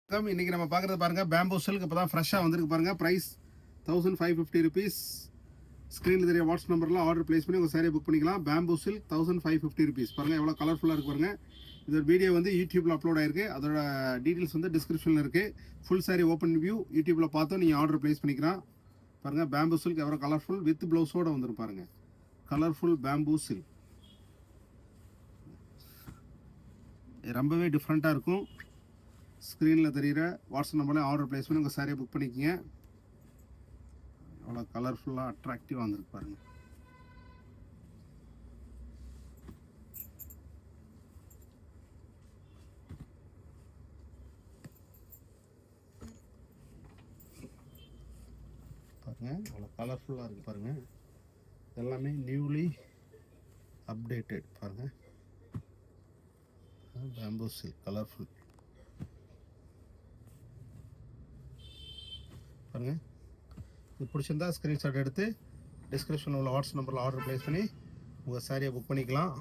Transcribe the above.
இன்னைக்கு நம்ம பார்க்குறது பாருங்க பேம்பூ சில்க் இப்போ தான் ஃப்ரெஷ்ஷாக வந்திருக்கு பாருங்க. Price 1550 rupees. ஸ்க்ரீனில் தெரிய வாட்ஸ்அப் நம்பர்லாம் ஆர்டர் ப்ளேஸ் பண்ணி உங்கள் சாரியை புக் பண்ணிக்கலாம். Bamboo silk 1550 rupees. பாருங்கள் எவ்வளோ கலர்ஃபுல்லாக இருக்கு பாருங்க. இதோட வீடியோ வந்து யூடியூப்பில் அப்லோட் ஆயிருக்கு. அதோட டீட்டெயில்ஸ் வந்து டிஸ்கிரிப்ஷனில் இருக்குது. ஃபுல் சாரி ஓப்பன் வியூ யூடியூப்பில் பார்த்தோம் நீங்கள் ஆர்டர் ப்ளேஸ் பண்ணிக்கலாம். பாருங்கள் பேம்பூ சில்க் எவ்வளோ கலர்ஃபுல் வித் ப்ளவுஸோடு வந்துடும் பாருங்கள். கலர்ஃபுல் பேம்பூ சில்க் ரொம்பவே டிஃப்ரெண்ட்டாக இருக்கும். ஸ்க்ரீனில் தெரிகிற வாட்ஸ்அப் நம்பரில் ஆர்டர் ப்ளேஸ் பண்ணி உங்கள் சாரியை புக் பண்ணிக்கோங்க. அவ்வளோ கலர்ஃபுல்லாக அட்ராக்டிவாக வந்துருக்கு பாருங்கள். பாருங்கள் அவ்வளோ கலர்ஃபுல்லாக இருக்குது பாருங்கள். எல்லாமே நியூலி அப்டேட்டட் பாருங்கள். பேம்பூ சில்க் கலர்ஃபுல் பாருங்கள். இது பிடிச்சிருந்தா ஸ்க்ரீன்ஷாட் எடுத்து டிஸ்கிரிப்ஷனில் உள்ள வாட்ஸ்அப் நம்பரில் ஆர்டர் ப்ளேஸ் பண்ணி உங்கள் சாரியை புக் பண்ணிக்கலாம்.